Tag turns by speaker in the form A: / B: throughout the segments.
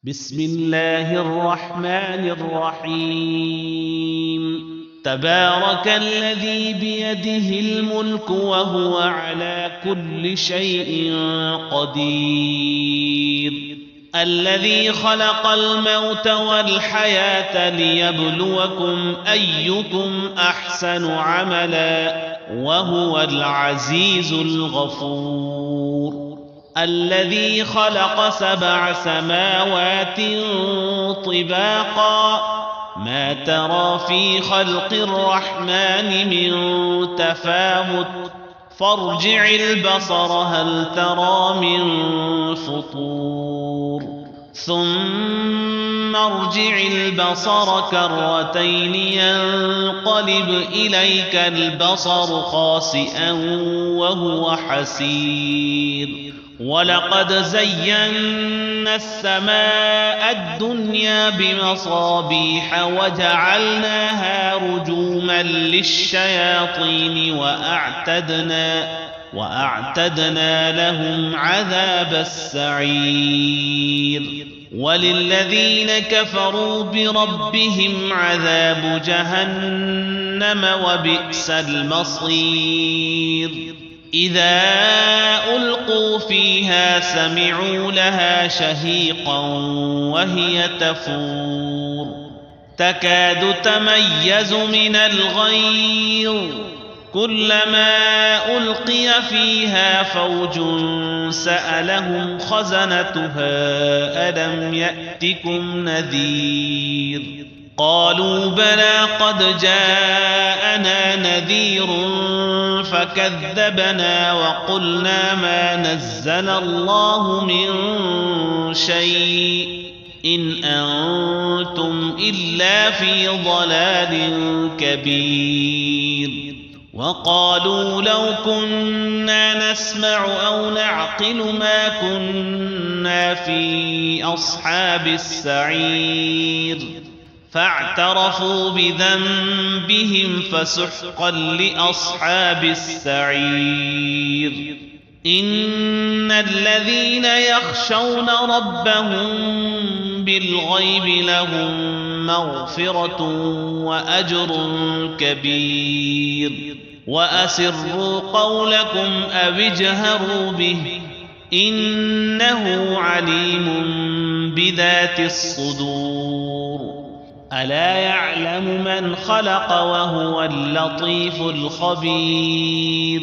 A: بسم الله الرحمن الرحيم تبارك الذي بيده الملك وهو على كل شيء قدير الذي خلق الموت والحياة ليبلوكم أيكم أحسن عملا وهو العزيز الغفور الذي خلق 7 سماوات طباقا ما ترى في خلق الرحمن من تفاوت فارجع البصر هل ترى من فطور ثم ارجع البصر كرتين ينقلب إليك البصر خاسئا وهو حسير ولقد زينا السماء الدنيا بمصابيح وجعلناها رجوما للشياطين وأعتدنا لهم عذاب السعير وللذين كفروا بربهم عذاب جهنم وبئس المصير إذا ألقوا فيها سمعوا لها شهيقا وهي تفور تكاد تميز من الغيظ كلما ألقي فيها فوج سألهم خزنتها ألم يأتكم نذير قالوا بلى قد جاءنا نذير فكذبنا وقلنا ما نزل الله من شيء إن أنتم إلا في ضلال كبير وقالوا لو كنا نسمع أو نعقل ما كنا في أصحاب السعير فاعترفوا بذنبهم فسحقا لأصحاب السعير إن الذين يخشون ربهم بالغيب لهم مغفرة وأجر كبير وأسروا قولكم أو اجهروا به إنه عليم بذات الصدور ألا يعلم من خلق وهو اللطيف الخبير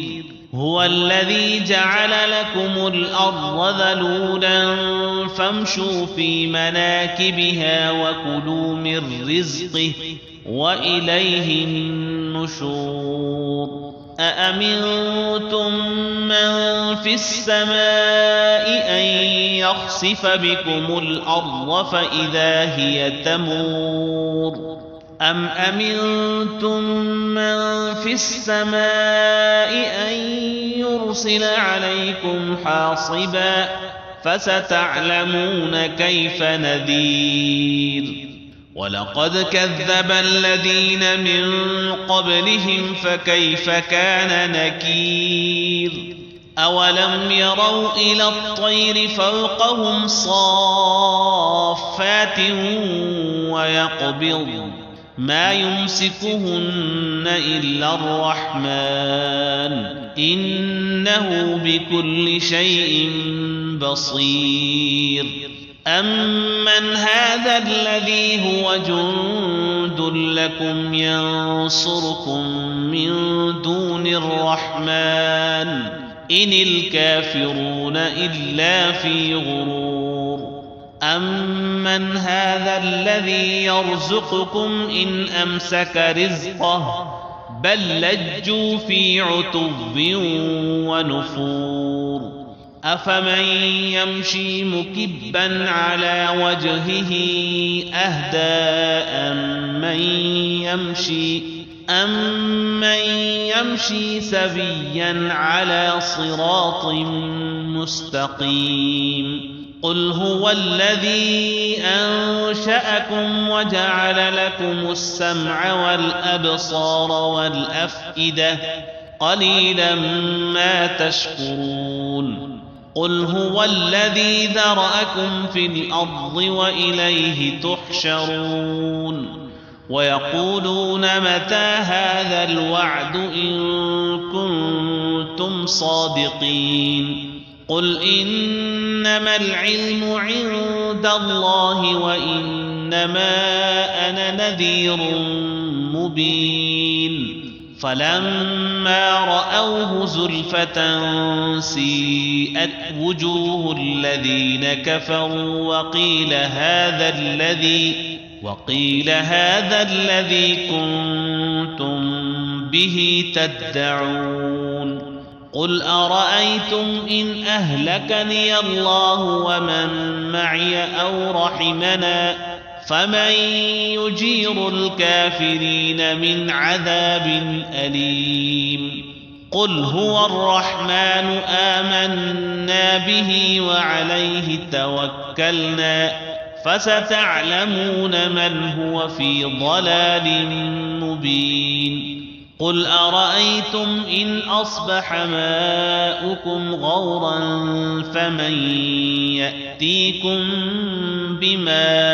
A: هو الذي جعل لكم الأرض ذلولا فامشوا في مناكبها وكلوا من رزقه وإليه النشور أأمنتم من في السماء أن يخسف بكم الأرض فإذا هي تمور أم أمنتم من في السماء أن يرسل عليكم حاصبا فستعلمون كيف نذير ولقد كذب الذين من قبلهم فكيف كان نكير أولم يروا إلى الطير فوقهم صافات ويقبض ما يمسكهن إلا الرحمن إنه بكل شيء بصير أمن هذا الذي هو جند لكم ينصركم من دون الرحمن إن الكافرون إلا في غرور أمن هذا الذي يرزقكم إن أمسك رزقه بل لجوا في عتب ونفور أفمن يمشي مكبا على وجهه أهدى أمن يمشي سويا على صراط مستقيم قل هو الذي أنشأكم وجعل لكم السمع والأبصار والأفئدة قليلا ما تشكرون قل هو الذي ذرأكم في الأرض وإليه تحشرون ويقولون متى هذا الوعد إن كنتم صادقين قل إنما العلم عند الله وإنما أنا نذير مبين فلما رأوه زلفة سيئت وجوه الذين كفروا وقيل هذا الذي كنتم به تدعون قل أرأيتم إن أهلكني الله ومن معي أو رحمنا فمن يجير الكافرين من عذاب أليم قل هو الرحمن آمنا به وعليه توكلنا فستعلمون من هو في ضلال مبين قل أرأيتم إن أصبح ماؤكم غورا فمن يأتيكم بماء